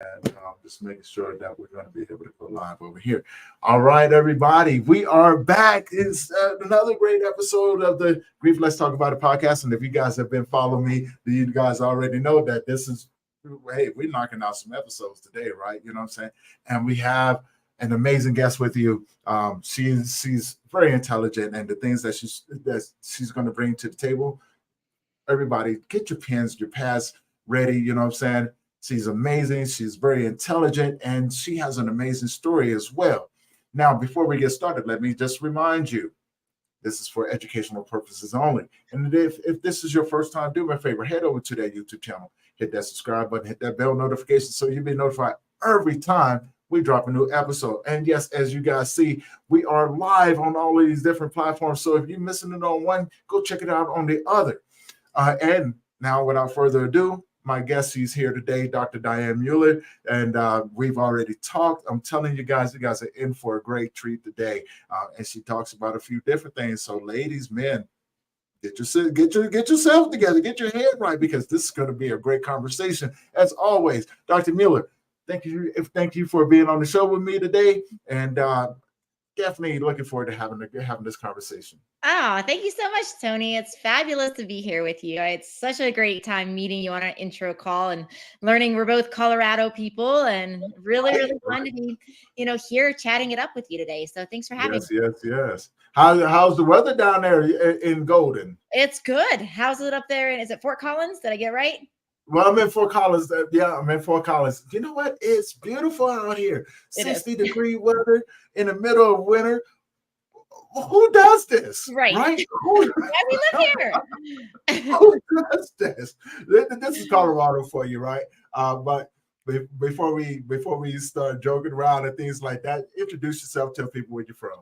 And just making sure that we're going to be able to go live over here. All right, everybody, we are back. It's another great episode of the Grief Let's Talk About It podcast. And if you guys have been following me, you guys already know that this is, hey, we're knocking out some episodes today, right? You know what I'm saying? And we have an amazing guest with you. She's very intelligent, and the things that she's going to bring to the table. Everybody, get your pens, your pads ready. You know what I'm saying? She's amazing. She's very intelligent, and she has an amazing story as well. Now, before we get started, let me just remind you, this is for educational purposes only. And if this is your first time, do me a favor, head over to that YouTube channel, hit that subscribe button, hit that bell notification so you'll be notified every time we drop a new episode. And yes, as you guys see, we are live on all of these different platforms. So if you're missing it on one, go check it out on the other. And now, without further ado, my guest, she's here today, Dr. Diane Mueller, and we've already talked. I'm telling you guys are in for a great treat today. And she talks about a few different things. So, ladies, men, get yourself together, get your head right, because this is going to be a great conversation. As always, Dr. Mueller, thank you for being on the show with me today, and definitely looking forward to having this conversation. Oh, thank you so much, Tony. It's fabulous to be here with you. It's such a great time meeting you on an intro call and learning we're both Colorado people, and really fun to be, here chatting it up with you today. So thanks for having me. Yes. How's the weather down there in Golden? It's good. How's it up there? And is it Fort Collins? Did I get right? Well, I'm in Fort Collins. I'm in Fort Collins. You know what? It's beautiful out here. 60-degree weather in the middle of winter. Who does this? Right. Who, we live here. Who does this? This is Colorado for you, right? But before we start joking around and things like that, introduce yourself. Tell people where you're from.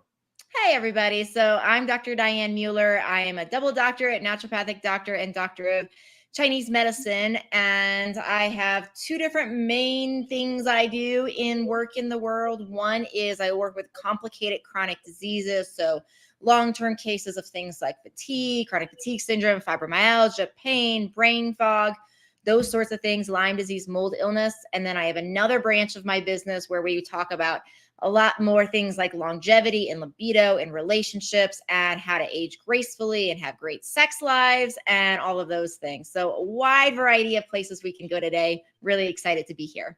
Hey, everybody. So I'm Dr. Diane Mueller. I am a double doctorate, naturopathic doctor, and doctor of Chinese medicine. And I have two different main things I do in work in the world. One is I work with complicated chronic diseases. So long-term cases of things like fatigue, chronic fatigue syndrome, fibromyalgia, pain, brain fog, those sorts of things, Lyme disease, mold illness. And then I have another branch of my business where we talk about a lot more things like longevity and libido and relationships and how to age gracefully and have great sex lives and all of those things. So a wide variety of places we can go today. Really excited to be here.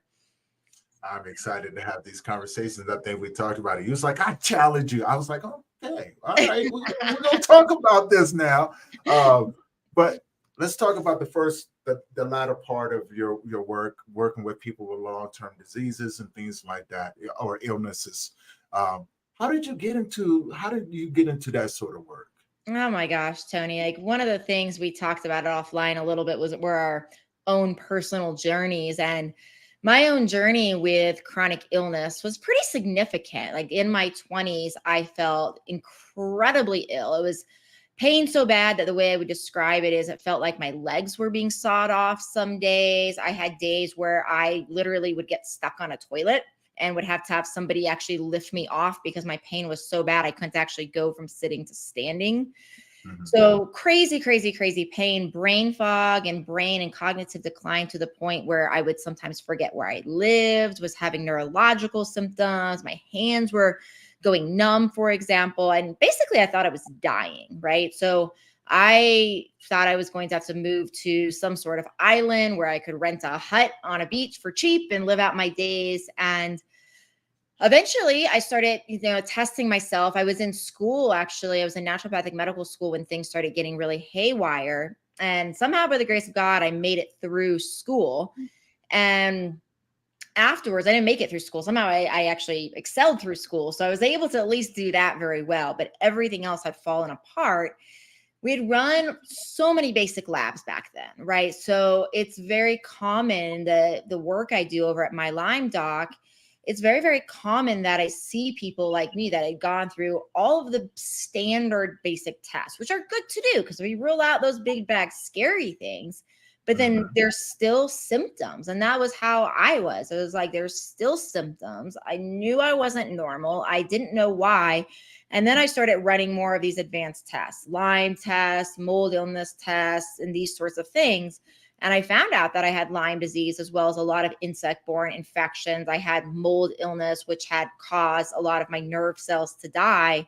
I'm excited to have these conversations. I think we talked about it. You was like, I challenge you. I was like, okay, all right, we're going to talk about this now. But let's talk about the latter part of your work, working with people with long-term diseases and things like that, or illnesses. How did you get into that sort of work? Oh my gosh, Tony, like one of the things we talked about offline a little bit were our own personal journeys. And my own journey with chronic illness was pretty significant. Like in my 20s, I felt incredibly ill. It was pain so bad that the way I would describe it is it felt like my legs were being sawed off some days. I had days where I literally would get stuck on a toilet and would have to have somebody actually lift me off because my pain was so bad I couldn't actually go from sitting to standing. Mm-hmm. So crazy pain, brain fog, and brain and cognitive decline to the point where I would sometimes forget where I lived, was having neurological symptoms. My hands were going numb, for example. And basically I thought I was dying, right? So I thought I was going to have to move to some sort of island where I could rent a hut on a beach for cheap and live out my days. And eventually I started, testing myself. I was in school, actually. I was in naturopathic medical school when things started getting really haywire. And somehow, by the grace of God, I made it through school. And afterwards, I didn't make it through school. Somehow I actually excelled through school. So I was able to at least do that very well, but everything else had fallen apart. We had run so many basic labs back then, right? So it's very common, the work I do over at my Lyme doc, it's very, very common that I see people like me that had gone through all of the standard basic tests, which are good to do because we rule out those big bag scary things. But then there's still symptoms. And that was how I was. It was like, there's still symptoms. I knew I wasn't normal. I didn't know why. And then I started running more of these advanced tests, Lyme tests, mold illness tests, and these sorts of things. And I found out that I had Lyme disease as well as a lot of insect-borne infections. I had mold illness, which had caused a lot of my nerve cells to die,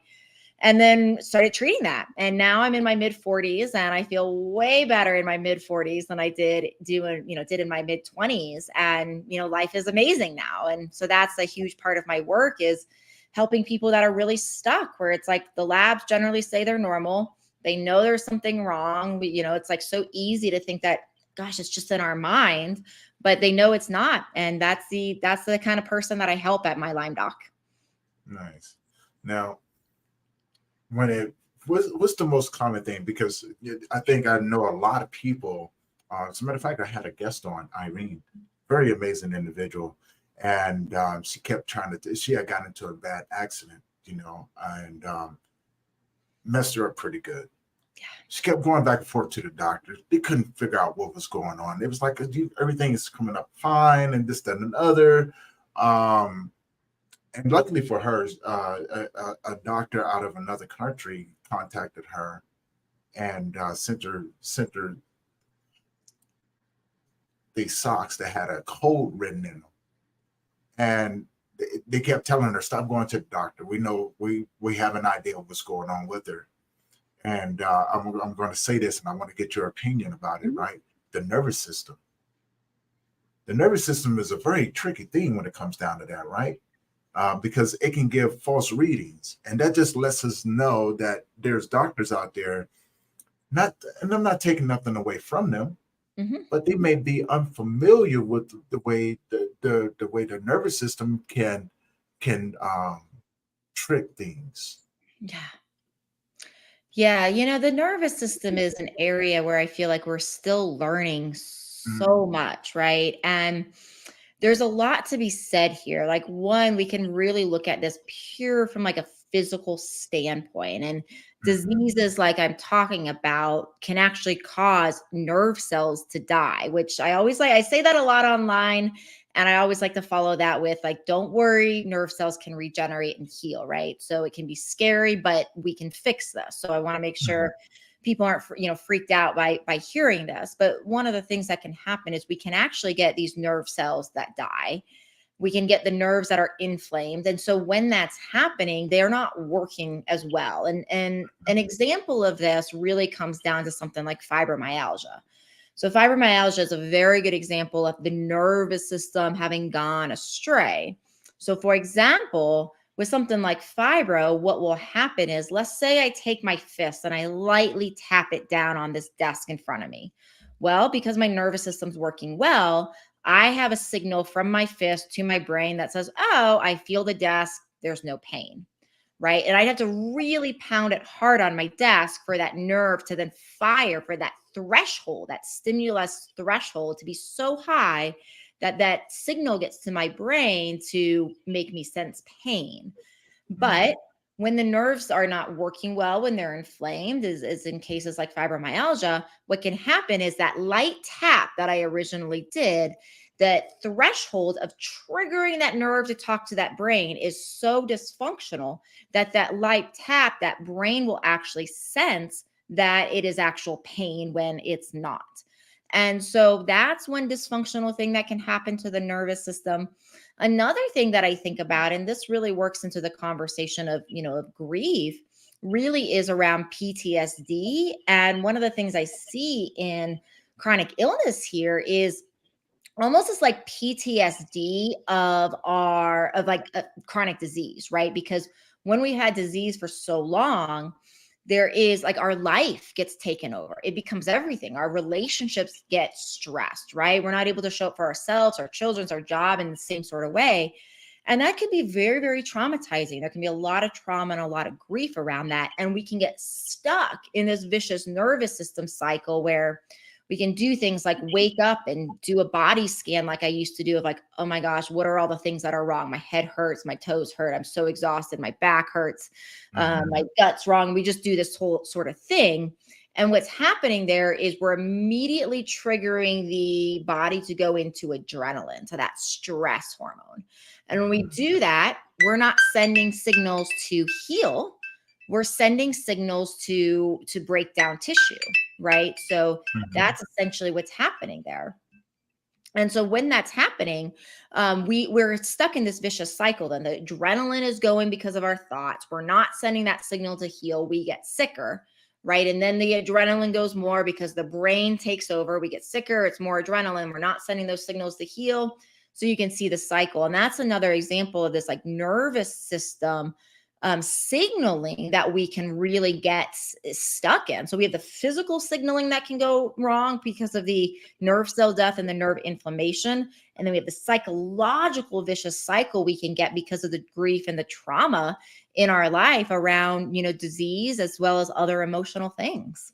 and then started treating that. And now I'm in my mid 40s and I feel way better in my mid 40s than I did in my mid 20s. And, life is amazing now. And so that's a huge part of my work, is helping people that are really stuck, where it's like the labs generally say they're normal. They know there's something wrong. But, it's like so easy to think that, gosh, it's just in our mind, but they know it's not. And that's the kind of person that I help at my Lyme doc. Nice. Now, what's the most common thing? Because I think I know a lot of people. As a matter of fact, I had a guest on, Irene, very amazing individual, and she kept she had gotten into a bad accident, and messed her up pretty good. Yeah. She kept going back and forth to the doctor. They couldn't figure out what was going on. It was like everything is coming up fine, and this, that, and another. And luckily for her, a doctor out of another country contacted her and sent her these socks that had a code written in them. And they kept telling her, stop going to the doctor. We know, we have an idea of what's going on with her. And I'm going to say this, and I want to get your opinion about it, right? The nervous system. The nervous system is a very tricky thing when it comes down to that, right? Because it can give false readings. And that just lets us know that there's doctors out there, and I'm not taking nothing away from them, but they may be unfamiliar with the way the way the nervous system can trick things. Yeah, the nervous system is an area where I feel like we're still learning so much, right? And there's a lot to be said here. Like, one, we can really look at this pure from like a physical standpoint, and diseases like I'm talking about can actually cause nerve cells to die, which I say that a lot online. And I always like to follow that with, like, don't worry, nerve cells can regenerate and heal, right? So it can be scary, but we can fix this. So I want to make sure people aren't, freaked out by hearing this. But one of the things that can happen is we can actually get these nerve cells that die. We can get the nerves that are inflamed. And so when that's happening, they're not working as well. And an example of this really comes down to something like fibromyalgia. So fibromyalgia is a very good example of the nervous system having gone astray. So for example, with something like fibro, what will happen is, let's say I take my fist and I lightly tap it down on this desk in front of me. Well, because my nervous system's working well, I have a signal from my fist to my brain that says, oh, I feel the desk, there's no pain, right? And I'd have to really pound it hard on my desk for that nerve to then fire, for that threshold, that stimulus threshold to be so high that that signal gets to my brain to make me sense pain. But when the nerves are not working well, when they're inflamed, is in cases like fibromyalgia, what can happen is that light tap that I originally did, that threshold of triggering that nerve to talk to that brain is so dysfunctional that light tap, that brain will actually sense that it is actual pain when it's not. And so that's one dysfunctional thing that can happen to the nervous system. Another thing that I think about, and this really works into the conversation of, of grief, really is around PTSD. And one of the things I see in chronic illness here is almost as like PTSD of a chronic disease, right? Because when we had disease for so long, there is like our life gets taken over. It becomes everything. Our relationships get stressed, right? We're not able to show up for ourselves, our children's, our job in the same sort of way. And that can be very, very traumatizing. There can be a lot of trauma and a lot of grief around that. And we can get stuck in this vicious nervous system cycle where we can do things like wake up and do a body scan like I used to do, of like, oh my gosh, what are all the things that are wrong? My head hurts, my toes hurt, I'm so exhausted, my back hurts, my gut's wrong. We just do this whole sort of thing. And what's happening there is we're immediately triggering the body to go into adrenaline, to that stress hormone. And when we do that, we're not sending signals to heal. we're sending signals to break down tissue, right? So that's essentially what's happening there. And so when that's happening, we're stuck in this vicious cycle. Then the adrenaline is going because of our thoughts. We're not sending that signal to heal. We get sicker, right? And then the adrenaline goes more because the brain takes over. We get sicker. It's more adrenaline. We're not sending those signals to heal. So you can see the cycle. And that's another example of this like nervous system signaling that we can really get stuck in. So we have the physical signaling that can go wrong because of the nerve cell death and the nerve inflammation. And then we have the psychological vicious cycle we can get because of the grief and the trauma in our life around, disease as well as other emotional things.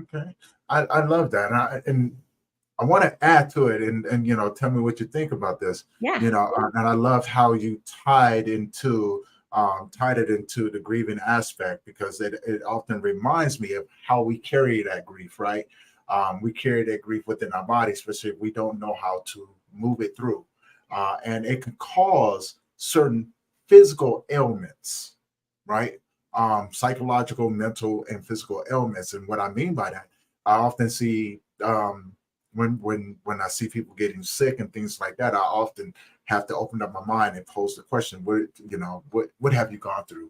Okay. I love that. And I want to add to it and tell me what you think about this. Yeah. And I love how you tied it into the grieving aspect, because it often reminds me of how we carry that grief, right? We carry that grief within our body, especially if we don't know how to move it through. And it can cause certain physical ailments, right? Psychological, mental, and physical ailments. And what I mean by that, I often see when I see people getting sick and things like that, I often have to open up my mind and pose the question, what have you gone through,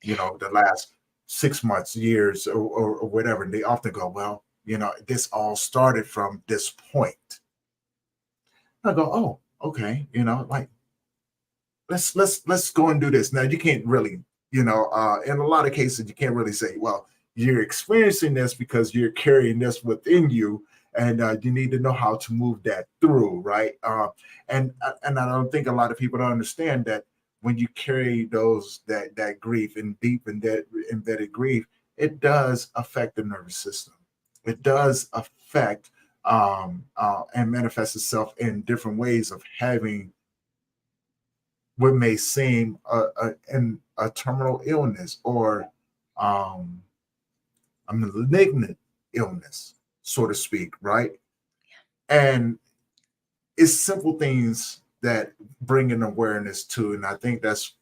the last 6 months, years, or whatever. And they often go, well, this all started from this point. I go, oh, okay, like let's go and do this. Now you can't really, in a lot of cases, you can't really say, well, you're experiencing this because you're carrying this within you, and you need to know how to move that through, right? And I don't think a lot of people don't understand that when you carry that grief and deep and that embedded grief, it does affect the nervous system. It does affect and manifest itself in different ways of having what may seem a terminal illness or a malignant illness, so to speak, right? And it's simple things that bring an awareness to, and I think that's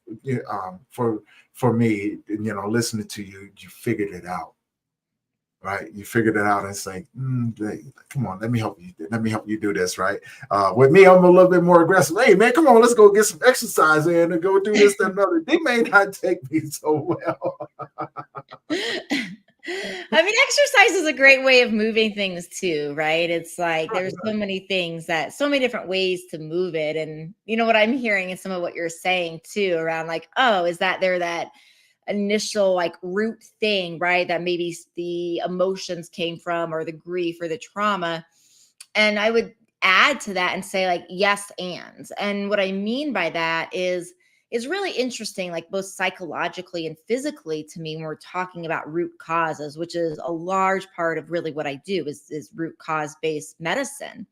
for me, listening to you, you figured it out, right? You figured it out and say, come on, let me help you. Let me help you do this, right? With me, I'm a little bit more aggressive. Hey, man, come on, let's go get some exercise in and go do this, that, and another. They may not take me so well. I mean, exercise is a great way of moving things too, right? It's like there's so many things so many different ways to move it. And what I'm hearing is some of what you're saying too, around like, oh, is that initial like root thing, right? That maybe the emotions came from, or the grief or the trauma. And I would add to that and say like, yes, and what I mean by that is really interesting, like both psychologically and physically to me, when we're talking about root causes, which is a large part of really what I do is root cause based medicine.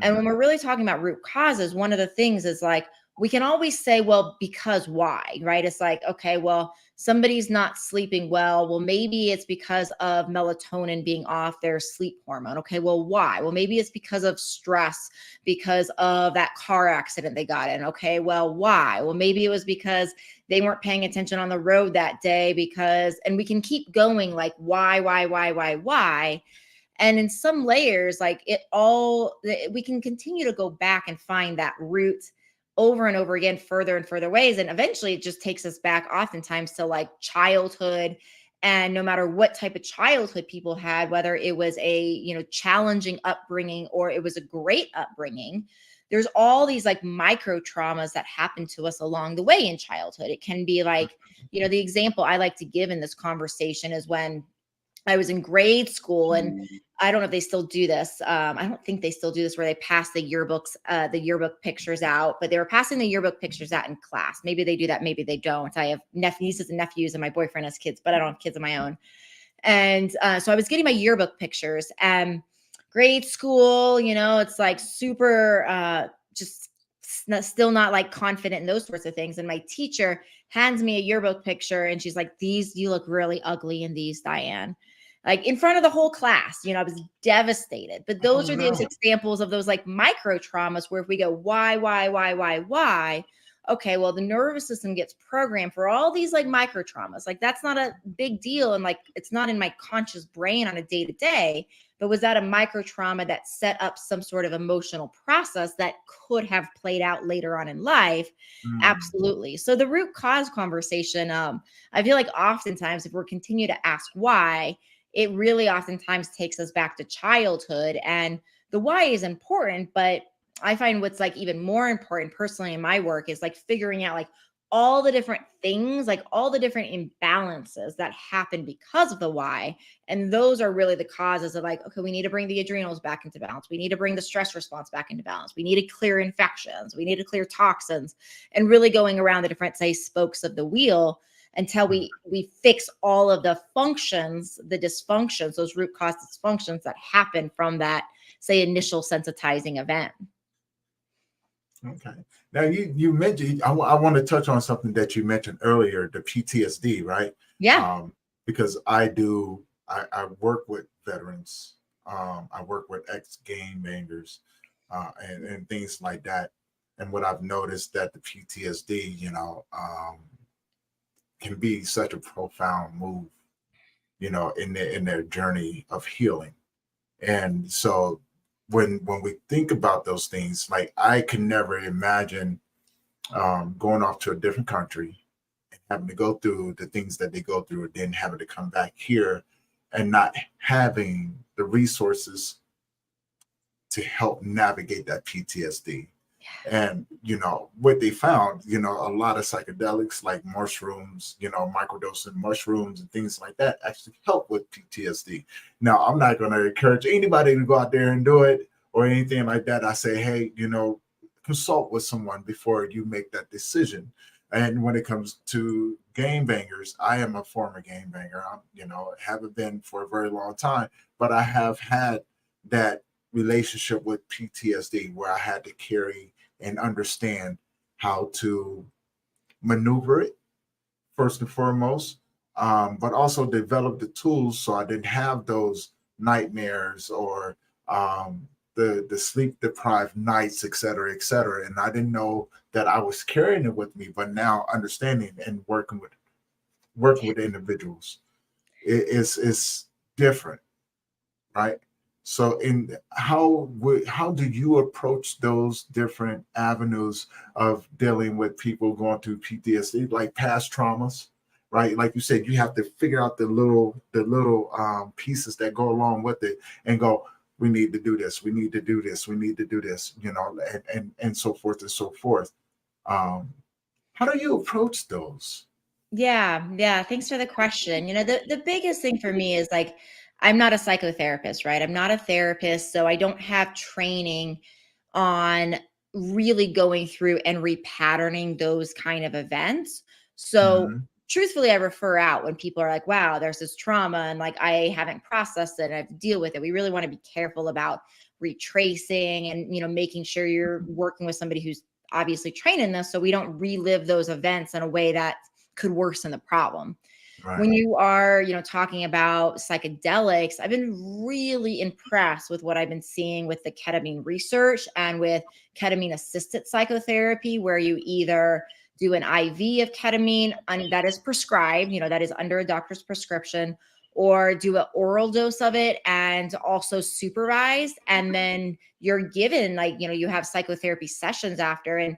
And when we're really talking about root causes, one of the things is like, we can always say, well, because why, right? It's like, okay, well, somebody's not sleeping well. Well, maybe it's because of melatonin being off, their sleep hormone. Okay, well, why? Well, maybe it's because of stress, because of that car accident they got in. Okay, well, why? Well, maybe it was because they weren't paying attention on the road that day, and we can keep going like, why? And in some layers, like we can continue to go back and find that root over and over again, further and further ways. And eventually it just takes us back oftentimes to like childhood. And no matter what type of childhood people had, whether it was a, challenging upbringing or it was a great upbringing, there's all these like micro traumas that happen to us along the way in childhood. It can be like, the example I like to give in this conversation is when I was in grade school, and I don't know if they still do this. I don't think they still do this, where they pass the yearbook pictures out, but they were passing the yearbook pictures out in class. Maybe they do that. Maybe they don't. I have nieces and nephews, and my boyfriend has kids, but I don't have kids of my own. And so I was getting my yearbook pictures, and grade school, it's like super, just still not like confident in those sorts of things. And my teacher hands me a yearbook picture, and she's like, you look really ugly in these, Diane. Like in front of the whole class, I was devastated. But those are those examples of those like micro traumas where if we go, why? okay, well, the nervous system gets programmed for all these like micro traumas. Like that's not a big deal. And like, it's not in my conscious brain on a day to day, but was that a micro trauma that set up some sort of emotional process that could have played out later on in life? Mm. Absolutely. So the root cause conversation, I feel like oftentimes if we're continue to ask why, it really oftentimes takes us back to childhood. And the why is important, but I find what's like even more important personally in my work is like figuring out like all the different things, like all the different imbalances that happen because of the why. And those are really the causes of like, okay, we need to bring the adrenals back into balance. We need to bring the stress response back into balance. We need to clear infections. We need to clear toxins, and really going around the different, say, spokes of the wheel until we fix all of the functions, the dysfunctions, those root cause dysfunctions that happen from that, say, initial sensitizing event. Okay. Now you mentioned I want to touch on something that you mentioned earlier, the PTSD, right? Yeah. Because I work with veterans, I work with ex-game bangers, and things like that. And what I've noticed that the PTSD, can be such a profound move, in their journey of healing. And so when we think about those things, like I can never imagine going off to a different country and having to go through the things that they go through, and then having to come back here and not having the resources to help navigate that PTSD. And what they found, a lot of psychedelics like mushrooms, microdosing mushrooms and things like that actually help with PTSD. Now, I'm not going to encourage anybody to go out there and do it or anything like that. I say, hey, consult with someone before you make that decision. And when it comes to game bangers, I am a former game banger. Haven't been for a very long time, but I have had that relationship with PTSD where I had to carry and understand how to maneuver it first and foremost, but also develop the tools so I didn't have those nightmares or the sleep deprived nights, et cetera, et cetera. And I didn't know that I was carrying it with me, but now understanding and working with individuals is different, right? So, how do you approach those different avenues of dealing with people going through PTSD, like past traumas, right? Like you said, you have to figure out the little pieces that go along with it, and go, we need to do this, we need to do this, we need to do this, and so forth and so forth. How do you approach those? Yeah, yeah. Thanks for the question. The biggest thing for me is like, I'm not a psychotherapist, right? I'm not a therapist, so I don't have training on really going through and repatterning those kind of events. So Mhm. truthfully, I refer out when people are like, wow, there's this trauma and like I haven't processed it and I have to deal with it. We really want to be careful about retracing and making sure you're working with somebody who's obviously trained in this so we don't relive those events in a way that could worsen the problem. Right. When you are, talking about psychedelics, I've been really impressed with what I've been seeing with the ketamine research and with ketamine assisted psychotherapy, where you either do an IV of ketamine and that is prescribed, that is under a doctor's prescription, or do an oral dose of it and also supervised. And then you're given you have psychotherapy sessions after. And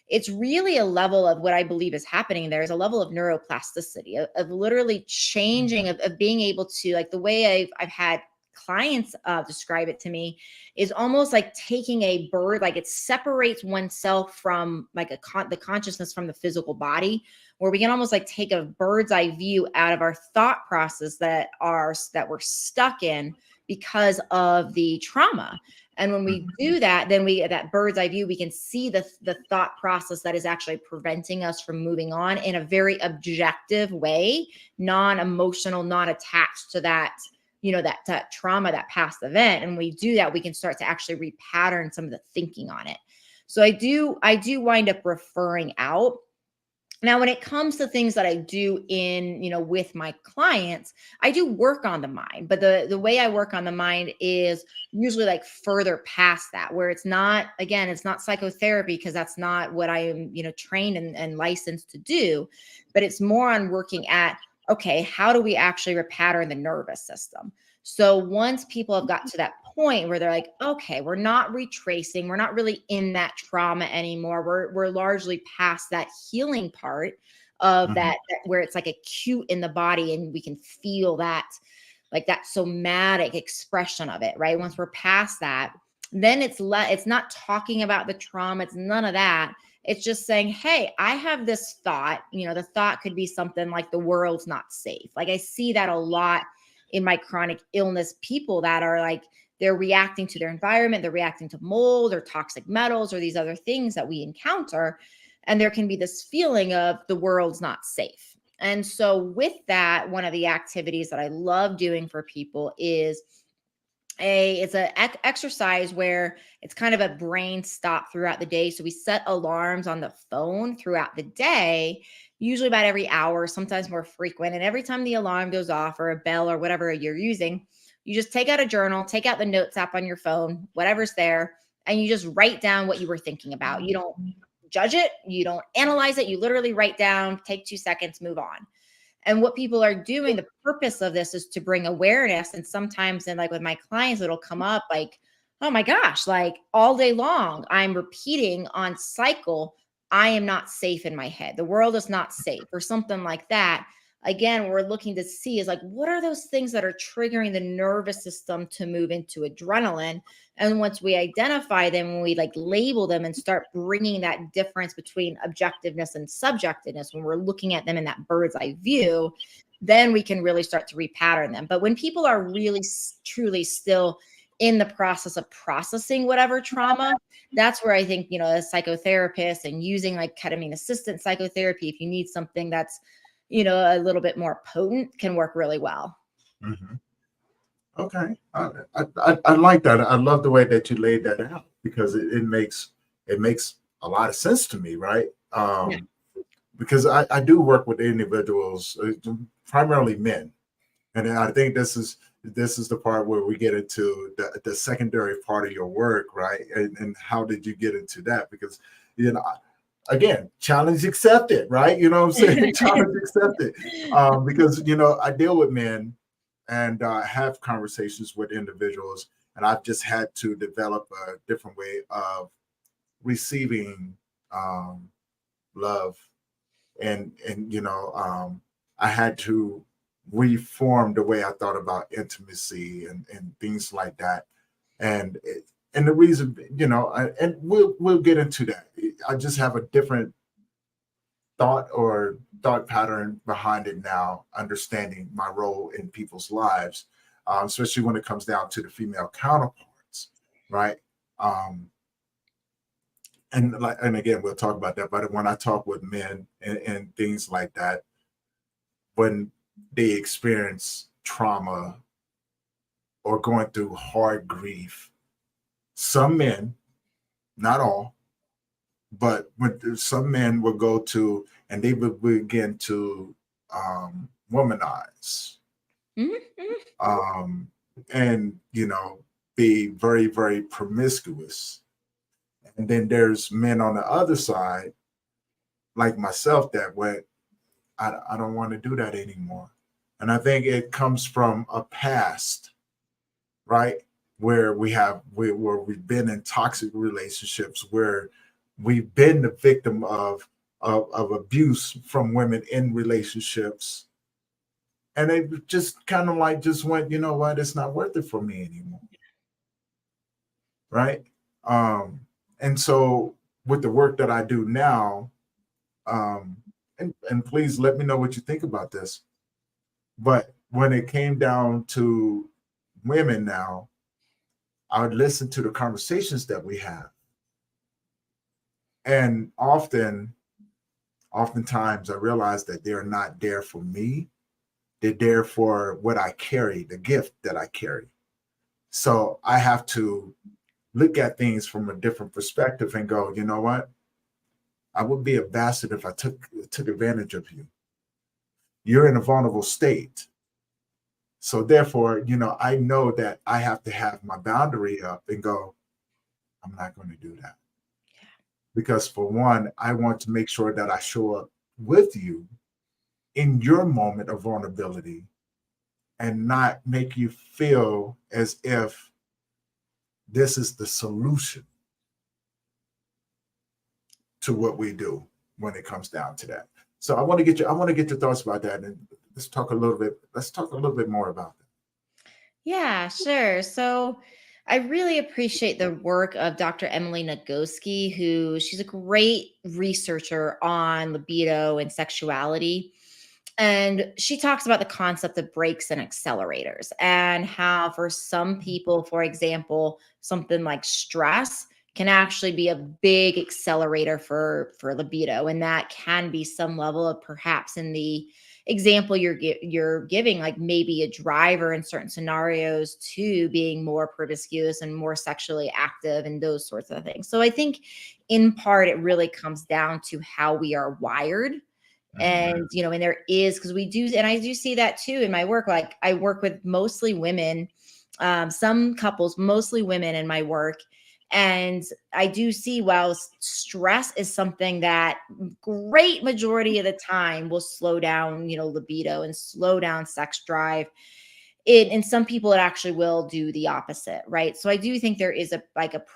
it's really a level of what I believe is happening. There's a level of neuroplasticity of literally changing, of being able to, like the way I've had clients describe it to me is almost like taking a bird, like it separates oneself from like the consciousness from the physical body, where we can almost like take a bird's eye view out of our thought process that we're stuck in because of the trauma. And when we do that, then that bird's eye view, we can see the thought process that is actually preventing us from moving on in a very objective way, non-emotional, not attached to that, that trauma, that past event. And when we do that, we can start to actually repattern some of the thinking on it. So I do wind up referring out. Now, when it comes to things that I do in, with my clients, I do work on the mind, but the way I work on the mind is usually like further past that, where it's not, again, it's not psychotherapy because that's not what I am, trained and licensed to do, but it's more on working at, okay, how do we actually repattern the nervous system? So once people have got to that point where they're like, okay, we're not retracing, we're not really in that trauma anymore. We're largely past that healing part of that where it's like acute in the body and we can feel that, like that somatic expression of it, right? Once we're past that, then it's not talking about the trauma, it's none of that. It's just saying, hey, I have this thought, the thought could be something like the world's not safe. Like I see that a lot in my chronic illness people that are like, they're reacting to their environment, they're reacting to mold or toxic metals or these other things that we encounter. And there can be this feeling of the world's not safe. And so with that, one of the activities that I love doing for people is it's an exercise where it's kind of a brain stop throughout the day. So we set alarms on the phone throughout the day, usually about every hour, sometimes more frequent. And every time the alarm goes off or a bell or whatever you're using, you just take out a journal, take out the notes app on your phone, whatever's there, and you just write down what you were thinking about. You don't judge it, you don't analyze it, you literally write down, take 2 seconds, move on. And what people are doing, the purpose of this is to bring awareness. And sometimes, and like with my clients, it'll come up like, oh my gosh, like all day long, I'm repeating on cycle, I am not safe in my head. The world is not safe, or something like that. Again, what we're looking to see is like, what are those things that are triggering the nervous system to move into adrenaline? And once we identify them, when we like label them and start bringing that difference between objectiveness and subjectiveness, when we're looking at them in that bird's eye view, then we can really start to repattern them. But when people are really truly still in the process of processing whatever trauma, that's where I think, as psychotherapists and using like ketamine assisted psychotherapy, if you need something that's, a little bit more potent, can work really well. Mm-hmm. Okay, I like that. I love the way that you laid that out because it makes a lot of sense to me, right? Yeah. Because I do work with individuals, primarily men, and I think this is the part where we get into the secondary part of your work, right? And how did you get into that? Because again, challenge accepted, right? You know what I'm saying? Challenge accepted. Because I deal with men and have conversations with individuals, and I've just had to develop a different way of receiving love, and I had to reform the way I thought about intimacy and things like that, and and the reason, and we'll get into that. I just have a different thought pattern behind it now, understanding my role in people's lives, especially when it comes down to the female counterparts, right? Um, and again, we'll talk about that. But when I talk with men and things like that, when they experience trauma or going through hard grief, some men, not all, but when some men will go to and they will begin to womanize, and be very, very promiscuous. And then there's men on the other side, like myself, that went, I don't want to do that anymore. And I think it comes from a past, right? Where we've been in toxic relationships, where we've been the victim of abuse from women in relationships. And they just kind of like just went, you know what, it's not worth it for me anymore. Right. And so with the work that I do now, and please let me know what you think about this. But when it came down to women now, I would listen to the conversations that we have. And oftentimes I realize that they're not there for me. They're there for what I carry, the gift that I carry. So I have to look at things from a different perspective and go, you know what? I wouldn't be a bastard if I took advantage of you. You're in a vulnerable state. So therefore, I know that I have to have my boundary up and go, I'm not going to do that. Because for one, I want to make sure that I show up with you in your moment of vulnerability and not make you feel as if this is the solution to what we do when it comes down to that. So I want to get your thoughts about that, and let's talk a little bit more about that. Yeah, sure. So I really appreciate the work of Dr. Emily Nagoski, who she's a great researcher on libido and sexuality. And she talks about the concept of brakes and accelerators, and how for some people, for example, something like stress can actually be a big accelerator for libido. And that can be some level of, perhaps in the example you're giving, like maybe a driver in certain scenarios to being more promiscuous and more sexually active and those sorts of things. So I think in part it really comes down to how we are wired. And and there is, because we do, and I do see that too in my work. Like, I work with mostly women, some couples, mostly women in my work. And I do see, while stress is something that great majority of the time will slow down, libido and slow down sex drive, in some people it actually will do the opposite, right? So I do think there is a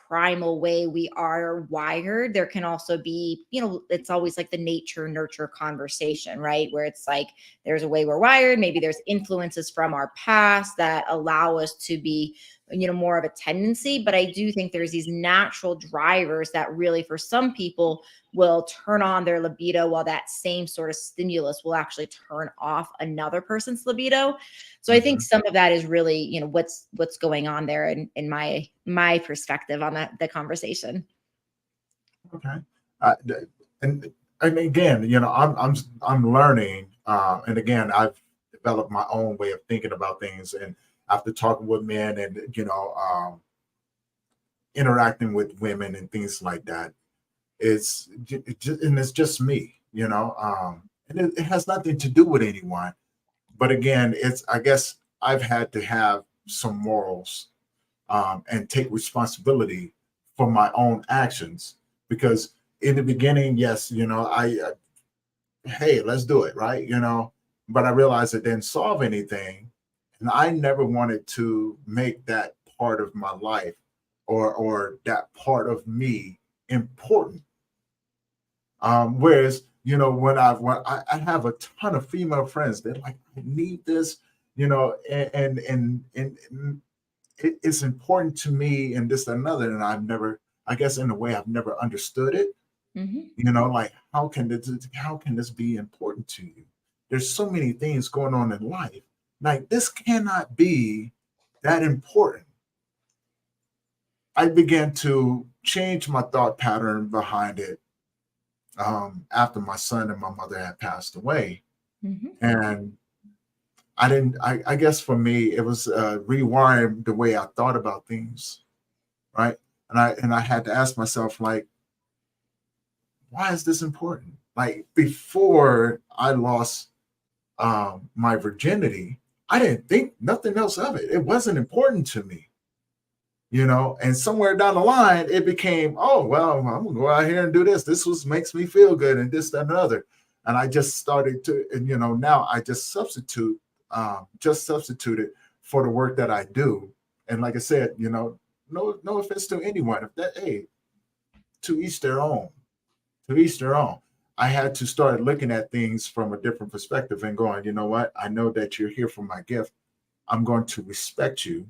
primal way we are wired. There can also be, it's always like the nature nurture conversation, right? Where it's like there's a way we're wired, maybe there's influences from our past that allow us to be more of a tendency. But I do think there's these natural drivers that really, for some people, will turn on their libido, while that same sort of stimulus will actually turn off another person's libido. So I think some of that is really, what's going on there in my perspective on the conversation. Okay. And again, I'm learning, and again, I've developed my own way of thinking about things, and after talking with men and interacting with women and things like that, it's just me, and it has nothing to do with anyone. But again, I guess I've had to have some morals, and take responsibility for my own actions, because in the beginning, yes, hey, let's do it, right? But I realized it didn't solve anything, and I never wanted to make that part of my life, or that part of me, important. Whereas, when I have a ton of female friends, they're like, I need this, and it's important to me, and this and another. And I guess in a way, I've never understood it. Like, how can this be important to you? There's so many things going on in life. Like, this cannot be that important. I began to change my thought pattern behind it, after my son and my mother had passed away. And I guess for me, it was rewiring the way I thought about things, right? And I had to ask myself, like, why is this important? Like, before I lost my virginity, I didn't think nothing else of it. It wasn't important to me, and somewhere down the line, it became, oh, well, I'm gonna go out here and do this. Makes me feel good, and this, that, and another. And I just started to, and now I just substituted for the work that I do. And like I said, no offense to anyone. If that, hey, to each their own, to each their own. I had to start looking at things from a different perspective and going, you know what? I know that you're here for my gift. I'm going to respect you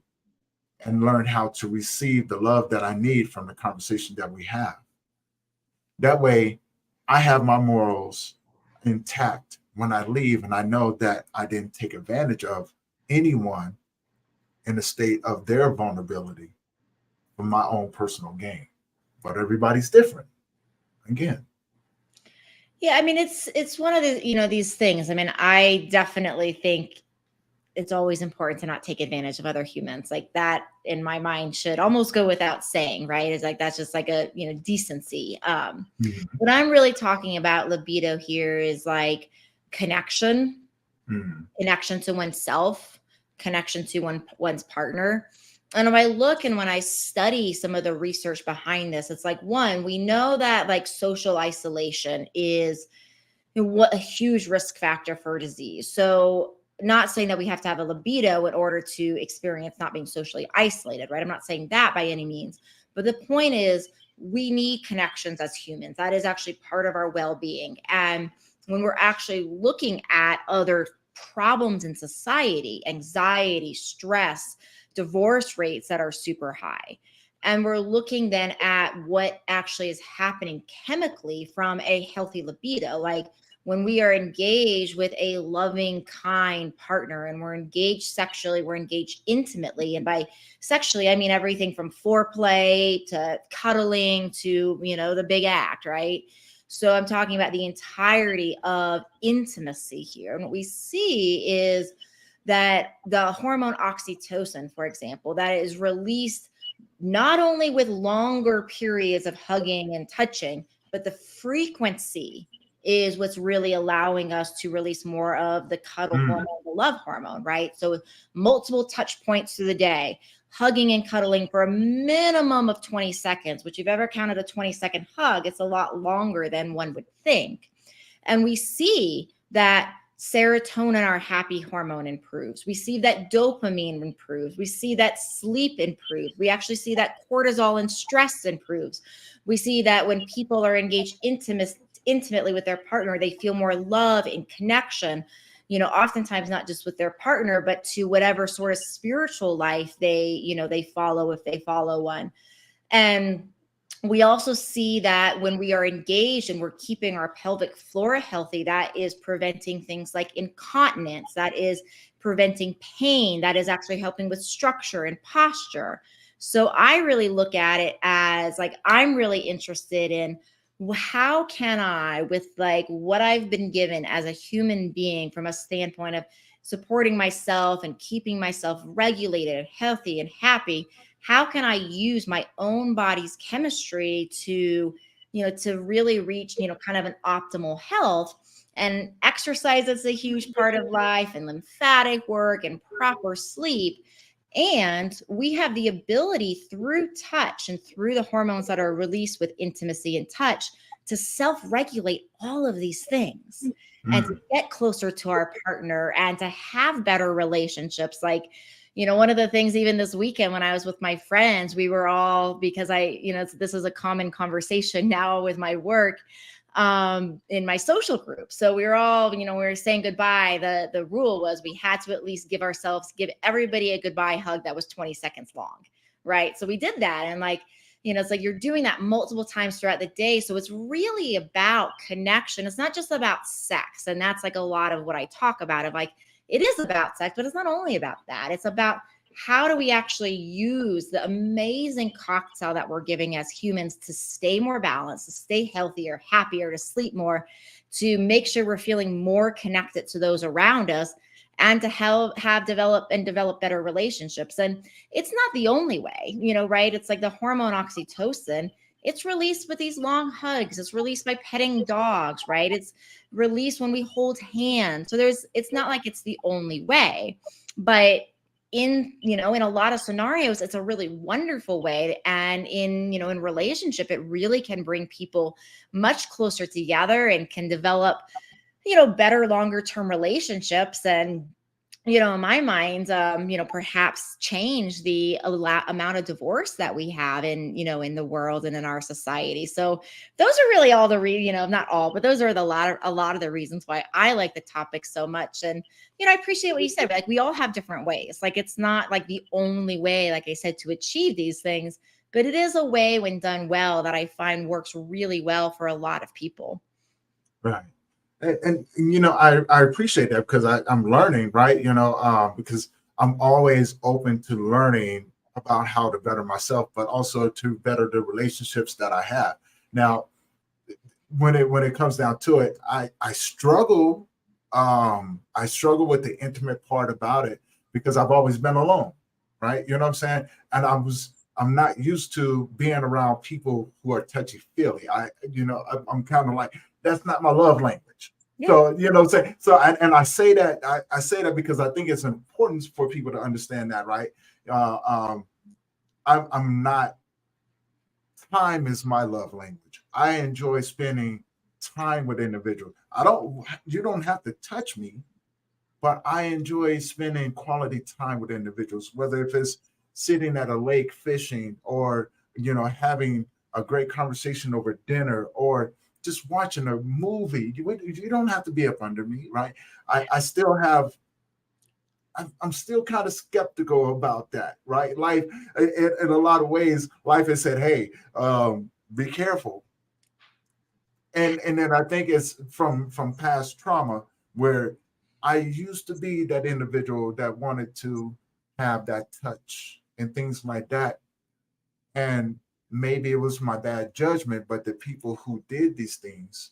and learn how to receive the love that I need from the conversation that we have. That way, I have my morals intact when I leave, and I know that I didn't take advantage of anyone in a state of their vulnerability for my own personal gain. But everybody's different. Again. Yeah, I mean, it's one of the, these things. I mean, I definitely think it's always important to not take advantage of other humans. Like that in my mind should almost go without saying, right? It's like, that's just like a, decency. What I'm really talking about libido here is like connection, connection to oneself, connection to one's partner. And when I look and when I study some of the research behind this, it's like, one, we know that like social isolation is what a huge risk factor for disease. So not saying that we have to have a libido in order to experience not being socially isolated, right? I'm not saying that by any means, but the point is we need connections as humans. That is actually part of our well-being. And when we're actually looking at other problems in society, anxiety, stress, divorce rates that are super high, and we're looking then at what actually is happening chemically from a healthy libido, like when we are engaged with a loving, kind partner and we're engaged sexually, we're engaged intimately. And by sexually, I mean everything from foreplay to cuddling to, the big act, right? So I'm talking about the entirety of intimacy here. And what we see is that the hormone oxytocin, for example, that is released not only with longer periods of hugging and touching, but the frequency is what's really allowing us to release more of the cuddle hormone, the love hormone, right? So multiple touch points through the day, hugging and cuddling for a minimum of 20 seconds, which if you've ever counted a 20-second hug, it's a lot longer than one would think. And we see that serotonin, our happy hormone, improves. We see that dopamine improves. We see that sleep improves. We actually see that cortisol and stress improves. We see that when people are engaged intimately with their partner, they feel more love and connection, oftentimes not just with their partner, but to whatever sort of spiritual life they follow, if they follow one. And we also see that when we are engaged and we're keeping our pelvic flora healthy, that is preventing things like incontinence, that is preventing pain, that is actually helping with structure and posture. So I really look at it as like, I'm really interested in how can I, with like what I've been given as a human being from a standpoint of supporting myself and keeping myself regulated and healthy and happy, how can I use my own body's chemistry to really reach, kind of an optimal health? And exercise is a huge part of life, and lymphatic work and proper sleep. And we have the ability through touch and through the hormones that are released with intimacy and touch to self-regulate all of these things and to get closer to our partner and to have better relationships. Like, one of the things even this weekend when I was with my friends, we were all, because this is a common conversation now with my work, in my social group. So we were all, we were saying goodbye. The rule was we had to at least give everybody a goodbye hug that was 20 seconds long. Right. So we did that. And like, it's like you're doing that multiple times throughout the day. So it's really about connection. It's not just about sex. And that's like a lot of what I talk about, of like, it is about sex, but it's not only about that. It's about how do we actually use the amazing cocktail that we're giving as humans to stay more balanced, to stay healthier, happier, to sleep more, to make sure we're feeling more connected to those around us, and to develop better relationships. And it's not the only way, right? It's like the hormone oxytocin. It's released with these long hugs. It's released by petting dogs, right? It's released when we hold hands. So it's not like it's the only way, but in a lot of scenarios, it's a really wonderful way. And in relationship, it really can bring people much closer together and can develop, better longer term relationships. And, in my mind, perhaps change the amount of divorce that we have in the world and in our society. So those are really all the not all, but those are a lot of the reasons why I like the topic so much. And, I appreciate what you said. Like, we all have different ways. Like, it's not like the only way, like I said, to achieve these things, but it is a way when done well that I find works really well for a lot of people. Right. And I appreciate that because I'm learning, right? Because I'm always open to learning about how to better myself, but also to better the relationships that I have. Now, when it comes down to it, I struggle with the intimate part about it because I've always been alone, right? You know what I'm saying? And I'm not used to being around people who are touchy feely. I'm kind of like, that's not my love language. Yeah. So, you know what I'm saying? So, I say that, I say that because I think it's important for people to understand that, right? Uh, um, I'm not, time is my love language. I enjoy spending time with individuals. You don't have to touch me, but I enjoy spending quality time with individuals, whether if it's sitting at a lake fishing or, having a great conversation over dinner or just watching a movie. You don't have to be up under me, right? I still have, I'm still kind of skeptical about that, right? Life, in a lot of ways, life has said, hey, be careful. And then I think it's from past trauma where I used to be that individual that wanted to have that touch and things like that. And maybe it was my bad judgment, but the people who did these things,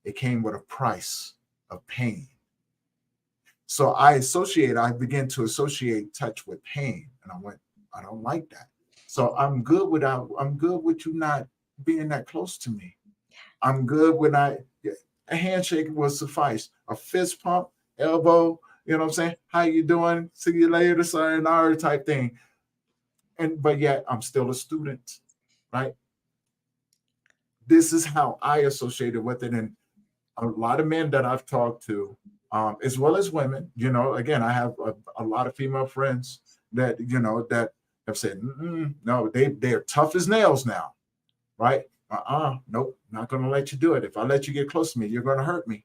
it came with a price of pain. So I began to associate touch with pain. And I went, I don't like that. So I'm good with you not being that close to me. I'm good when a handshake will suffice. A fist pump, elbow, you know what I'm saying? How you doing? See you later, sayonara type thing. But yet I'm still a student, right? This is how I associated with it. And a lot of men that I've talked to, as well as women, again, I have a lot of female friends that, that have said, no, they're tough as nails now, right? Nope, not going to let you do it. If I let you get close to me, you're going to hurt me,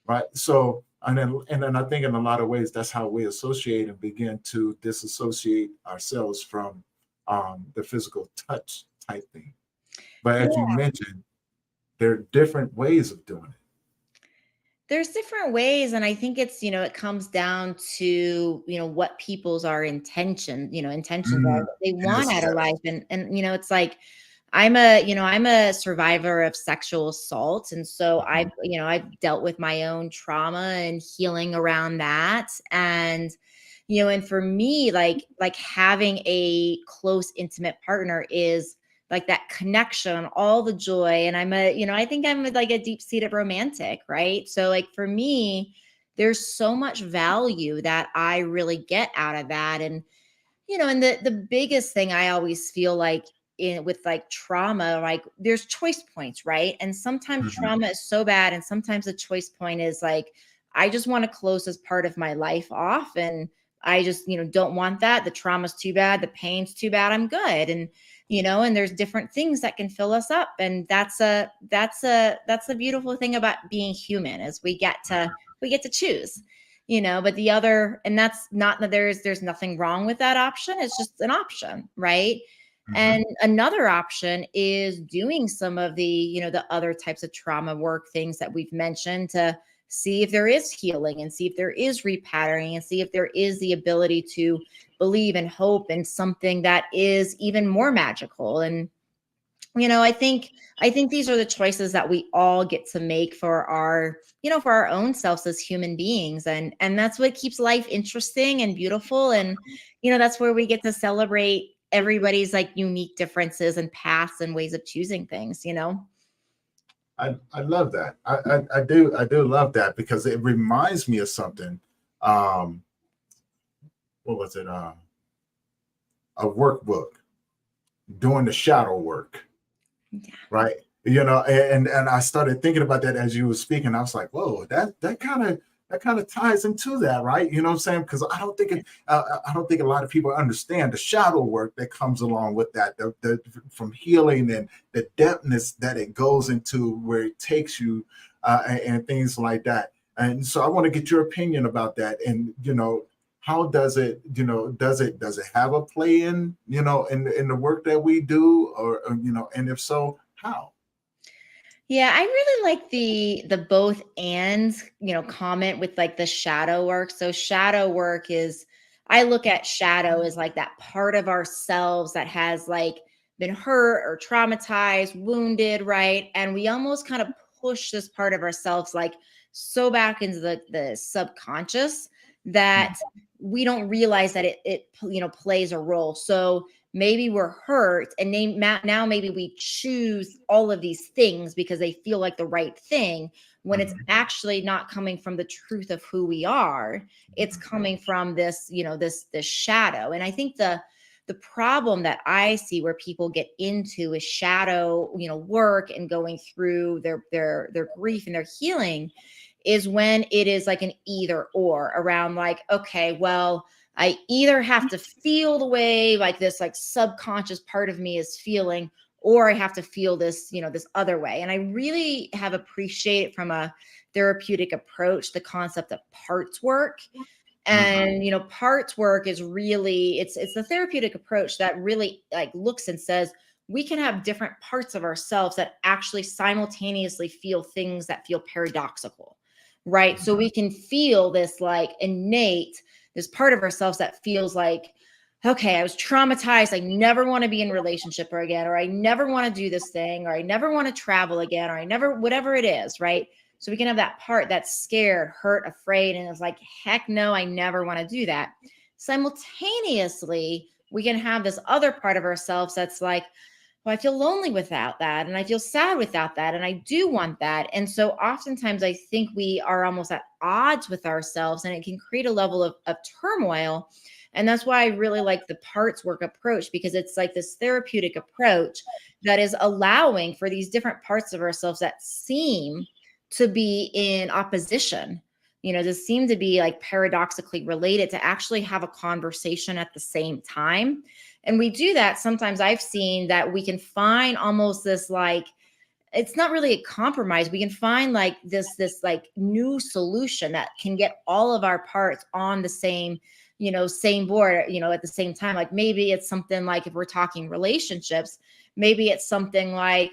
right? So, and then I think in a lot of ways, that's how we associate and begin to disassociate ourselves from the physical touch type thing. But as you mentioned, there are different ways of doing it. There's different ways, and I think it's, it comes down to, what people's intentions are, what they want out of life. And it's like, I'm a survivor of sexual assault. And so I've dealt with my own trauma and healing around that. And, and for me, like having a close, intimate partner is like that connection, all the joy. And I think I'm like a deep-seated romantic, right? So like for me, there's so much value that I really get out of that. And, and the biggest thing I always feel like with like trauma, like there's choice points, right? And sometimes trauma is so bad. And sometimes the choice point is like, I just want to close this part of my life off. And I just, don't want that. The trauma's too bad. The pain's too bad. I'm good. And, and there's different things that can fill us up. And that's the beautiful thing about being human is we get to choose, but the other, and that's not that there's nothing wrong with that option. It's just an option. Right. And another option is doing some of the, the other types of trauma work, things that we've mentioned, to see if there is healing and see if there is repatterning and see if there is the ability to believe and hope in something that is even more magical. And, I think these are the choices that we all get to make for our, for our own selves as human beings. And that's what keeps life interesting and beautiful. And, that's where we get to celebrate everybody's like unique differences and paths and ways of choosing things, I love that. I do love that because it reminds me of something. What was it? A workbook, doing the shadow work. Yeah. Right. And I started thinking about that as you were speaking. I was like, whoa, that kind of ties into that, right? You know what I'm saying? Because I don't think a lot of people understand the shadow work that comes along with that, the from healing and the depthness that it goes into, where it takes you, and things like that. And so I want to get your opinion about that. And how does it, does it have a play in, in the work that we do, or and if so, how? Yeah, I really like the both and, comment with like the shadow work. So shadow work is, I look at shadow as like that part of ourselves that has like been hurt or traumatized, wounded, right? And we almost kind of push this part of ourselves like so back into the subconscious that we don't realize that it plays a role. So maybe we're hurt, and now maybe we choose all of these things because they feel like the right thing, when it's actually not coming from the truth of who we are. It's coming from this, this shadow. And I think the problem that I see where people get into is shadow, work and going through their grief and their healing, is when it is like an either or around like, okay, well, I either have to feel the way like this, like subconscious part of me is feeling, or I have to feel this, this other way. And I really have appreciated from a therapeutic approach, the concept of parts work. And, parts work is really, it's the therapeutic approach that really like looks and says, we can have different parts of ourselves that actually simultaneously feel things that feel paradoxical, right? So we can feel this like innate, this part of ourselves that feels like, okay, I was traumatized. I never want to be in a relationship again, or I never want to do this thing, or I never want to travel again, or I never, whatever it is, right? So we can have that part that's scared, hurt, afraid, and it's like, heck no, I never want to do that. Simultaneously, we can have this other part of ourselves that's like, well, I feel lonely without that, and I feel sad without that, and I do want that. And so oftentimes I think we are almost at odds with ourselves, and it can create a level of turmoil. And that's why I really like the parts work approach, because it's like this therapeutic approach that is allowing for these different parts of ourselves that seem to be in opposition, to seem to be like paradoxically related, to actually have a conversation at the same time. And we do that. Sometimes I've seen that we can find almost this, like, it's not really a compromise. We can find like this like new solution that can get all of our parts on the same, same board, at the same time. Like maybe it's something like, if we're talking relationships, maybe it's something like,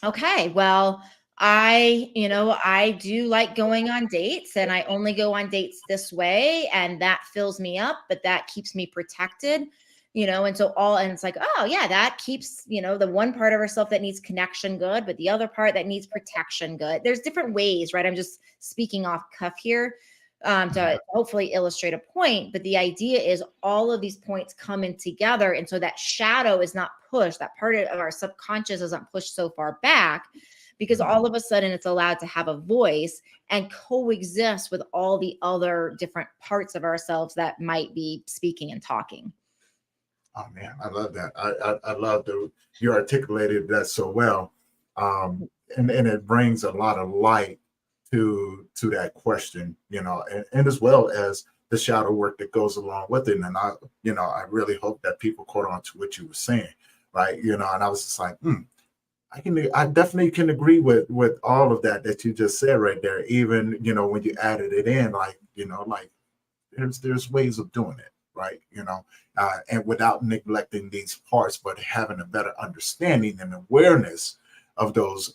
okay, well, I do like going on dates, and I only go on dates this way, and that fills me up, but that keeps me protected, and so and it's like, oh yeah, that keeps, the one part of ourselves that needs connection good, but the other part that needs protection good. There's different ways, right? I'm just speaking off cuff here to hopefully illustrate a point, but the idea is all of these points come in together. And so that shadow is not pushed, that part of our subconscious isn't pushed so far back, because all of a sudden it's allowed to have a voice and coexist with all the other different parts of ourselves that might be speaking and talking. Oh man, I love that. I love you articulated that so well. And it brings a lot of light to that question, and as well as the shadow work that goes along with it. And I really hope that people caught on to what you were saying, right? And I was just like, I definitely can agree with all of that you just said right there. Even, when you added it in, like, like there's ways of doing it, right? And without neglecting these parts, but having a better understanding and awareness of those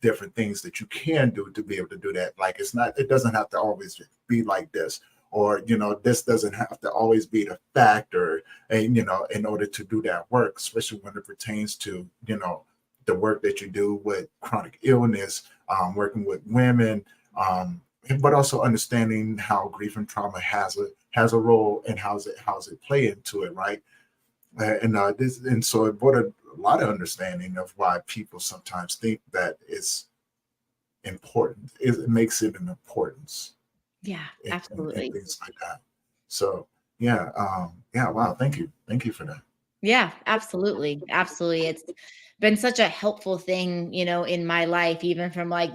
different things that you can do to be able to do that. Like it doesn't have to always be like this, or this doesn't have to always be the factor, and in order to do that work, especially when it pertains to the work that you do with chronic illness, working with women, but also understanding how grief and trauma has a role, and how's it play into it, right? And so it brought a lot of understanding of why people sometimes think that it's important. It makes it an importance. Yeah, absolutely. And things like that. So yeah, wow, thank you for that. Yeah, absolutely. Absolutely. It's been such a helpful thing, in my life, even from like,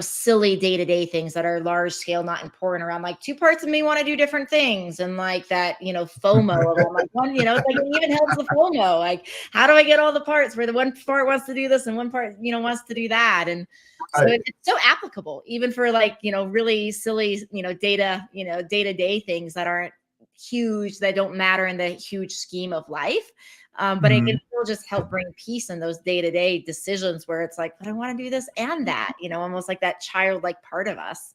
silly day-to-day things that are large scale, not important, around like two parts of me want to do different things. And like that, FOMO around like one, it's like it even helps the FOMO. Like, how do I get all the parts where the one part wants to do this and one part, wants to do that? And so it's so applicable even for like, really silly, day-to-day things that aren't huge, that don't matter in the huge scheme of life. But it can still just help bring peace in those day-to-day decisions where it's like, but I want to do this and that, almost like that childlike part of us.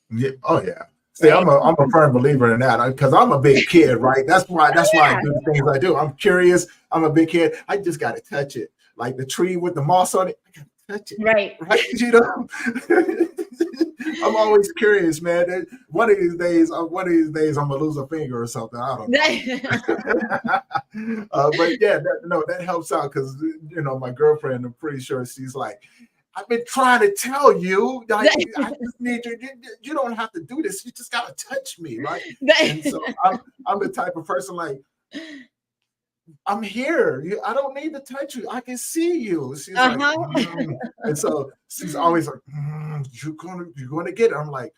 Yeah. Oh yeah. See, right? I'm a firm believer in that, because I'm a big kid, right? That's why I do the things I do. I'm curious. I'm a big kid. I just got to touch it, like the tree with the moss on it. I got to touch it. Right. Right? You know, I'm always curious, man. One of these days, I'm gonna lose a finger or something. I don't know. But yeah, that helps out because you know my girlfriend. I'm pretty sure she's like, I've been trying to tell you, like, I just need you. You don't have to do this. You just gotta touch me, right? And so I'm the type of person like, I'm here. I don't need to touch you. I can see you. She's like, and so she's always like, you're gonna get it. I'm like,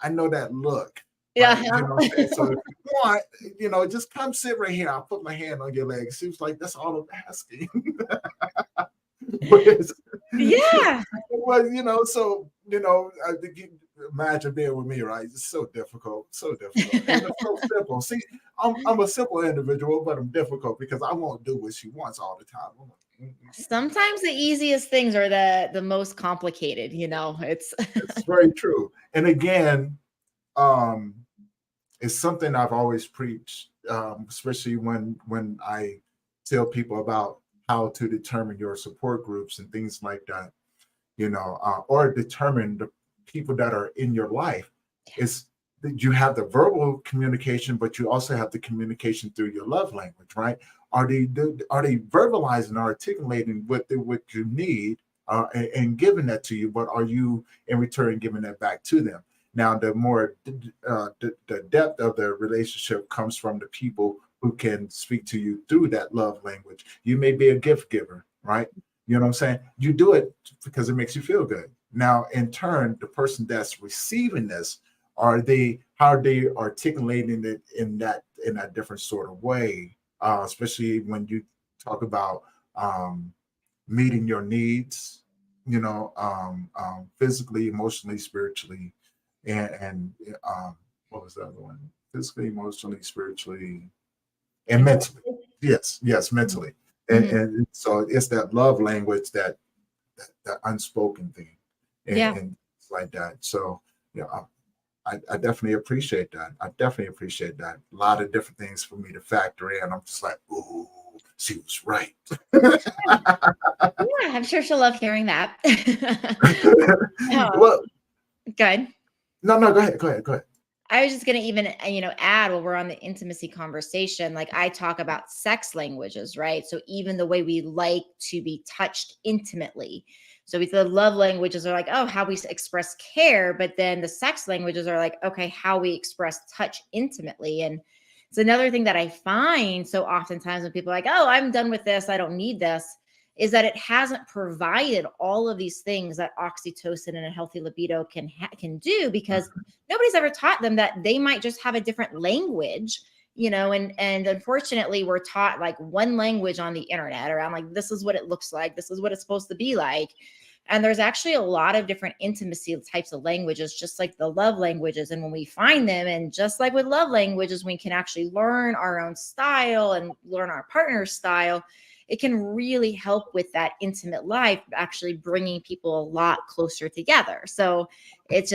I know that look. Right? You know what I'm saying? So if you want, you know, just come sit right here. I'll put my hand on your leg. She was like, that's all I'm asking. Yeah. Well, you know, so you know, imagine being with me, right? It's so difficult, and it's so simple. See, I'm a simple individual, but I'm difficult because I won't do what she wants all the time. I'm like, sometimes the easiest things are the most complicated. You know, it's very true. And again, it's something I've always preached, especially when I tell people about how to determine your support groups and things like that, you know, or determine the people that are in your life. Is that you have the verbal communication, but you also have the communication through your love language, right? Are they verbalizing, articulating what you need, and giving that to you? But are you in return giving that back to them? Now, the more the depth of the relationship comes from the people who can speak to you through that love language. You may be a gift giver, right? You know what I'm saying? You do it because it makes you feel good. Now, in turn, the person that's receiving this, how are they articulating it in that different sort of way? Especially when you talk about meeting your needs, you know, physically, emotionally, spiritually, and what was the other one? Physically, emotionally, spiritually, and mentally. Yes, mentally. And so it's that love language, that unspoken thing, and it's like that. So yeah, I definitely appreciate that. A lot of different things for me to factor in. I'm just like, ooh, she was right. Yeah, I'm sure she'll love hearing that. Well, good. No, go ahead. I was just going to even, add while we're on the intimacy conversation, like I talk about sex languages, right? So even the way we like to be touched intimately. So the love languages are like, oh, how we express care. But then the sex languages are like, okay, how we express touch intimately. And it's another thing that I find so oftentimes when people are like, oh, I'm done with this, I don't need this, is that it hasn't provided all of these things that oxytocin and a healthy libido can do, because nobody's ever taught them that they might just have a different language, and unfortunately we're taught like one language on the internet around like, this is what it looks like, this is what it's supposed to be like. And there's actually a lot of different intimacy types of languages, just like the love languages. And when we find them, and just like with love languages, we can actually learn our own style and learn our partner's style. It can really help with that intimate life, actually bringing people a lot closer together. So it's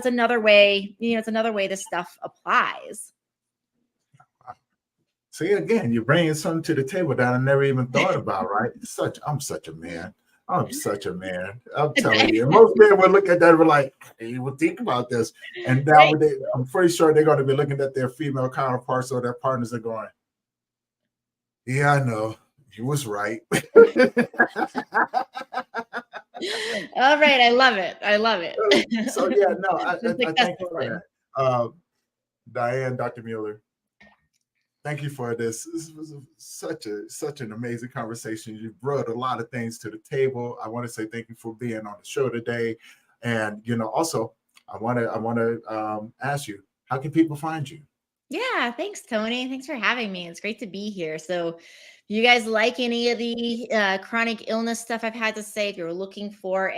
another way, this stuff applies. See, again, you're bringing something to the table that I never even thought about, right? I'm such a man. I'm telling you. Most men would look at that and be like, hey, would think about this. And now I'm pretty sure they're going to be looking at their female counterparts or their partners and going, yeah, I know. You was right. All right. I love it. So yeah, no, I thank you for that. Diane, Dr. Mueller, thank you for this. This was such an amazing conversation. You brought a lot of things to the table. I want to say thank you for being on the show today. And also I want to ask you, how can people find you? Yeah, thanks, Tony. Thanks for having me. It's great to be here. So if you guys like any of the chronic illness stuff I've had to say, if you're looking for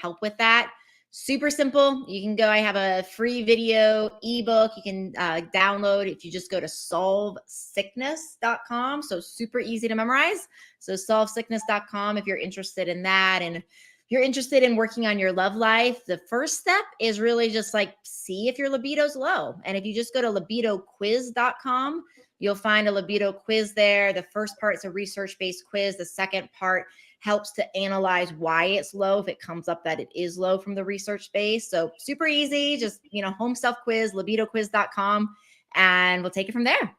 help with that, super simple. You can go, I have a free video ebook you can download if you just go to solvesickness.com. So super easy to memorize. So solvesickness.com if you're interested in that. And you're interested in working on your love life, the first step is really just like see if your libido's low. And if you just go to libidoquiz.com, you'll find a libido quiz there. The first part is a research-based quiz. The second part helps to analyze why it's low if it comes up that it is low from the research base. So super easy, just, home self quiz, libidoquiz.com, and we'll take it from there.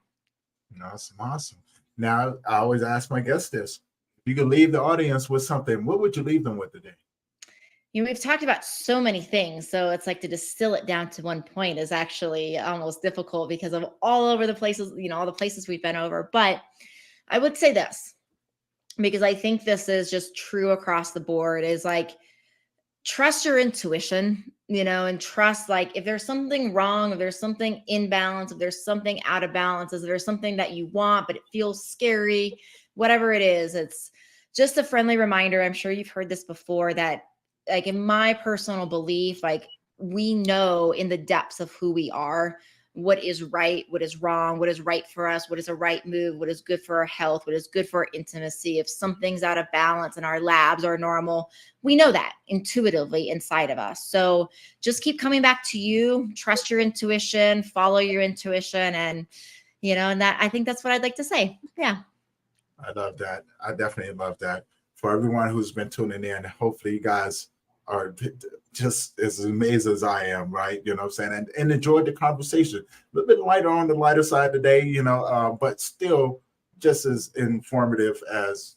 Awesome. Now, I always ask my guests this. If you could leave the audience with something, what would you leave them with today? We've talked about so many things, so it's like to distill it down to one point is actually almost difficult because of all over the places, all the places we've been over. But I would say this, because I think this is just true across the board, is like, trust your intuition, and trust, like, if there's something wrong, if there's something imbalance, if there's something out of balance, if there's something that you want, but it feels scary, whatever it is, it's just a friendly reminder. I'm sure you've heard this before, that, like, in my personal belief, like, we know in the depths of who we are, what is right, what is wrong, what is right for us, what is a right move, what is good for our health, what is good for our intimacy. If something's out of balance and our labs are normal, we know that intuitively inside of us. So just keep coming back to you, trust your intuition, follow your intuition. And, and that, I think that's what I'd like to say. Yeah. I love that. I definitely love that. For everyone who's been tuning in, hopefully you guys are just as amazing as I am, right? You know what I'm saying? And enjoyed the conversation. A little bit lighter on the lighter side today, but still just as informative as,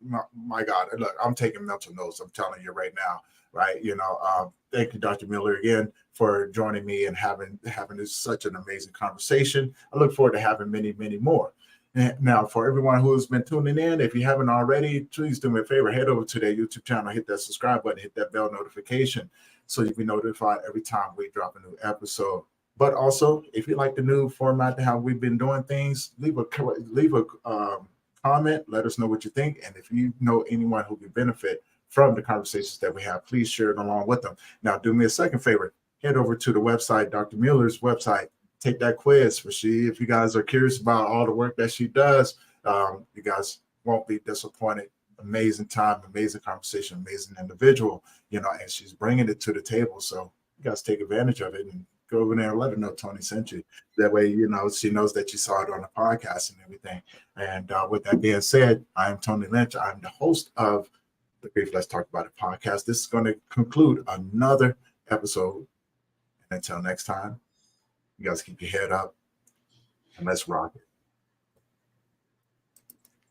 my God, look, I'm taking mental notes. I'm telling you right now, right? Thank you, Dr. Mueller, again, for joining me and having such an amazing conversation. I look forward to having many, many more. Now, for everyone who's been tuning in, if you haven't already, please do me a favor, head over to their YouTube channel, hit that subscribe button, hit that bell notification so you'll be notified every time we drop a new episode. But also, if you like the new format, how we've been doing things, leave a comment, let us know what you think. And if you know anyone who can benefit from the conversations that we have, please share it along with them. Now, do me a second favor, head over to the website, Dr. Mueller's website. Take that quiz for if you guys are curious about all the work that she does, you guys won't be disappointed. Amazing time, amazing conversation, amazing individual, and she's bringing it to the table. So you guys take advantage of it and go over there and let her know Tony sent you. That way, she knows that you saw it on the podcast and everything. And with that being said, I am Tony Lynch. I'm the host of the Grief Let's Talk About It podcast. This is going to conclude another episode. And until next time, you guys keep your head up and let's rock it.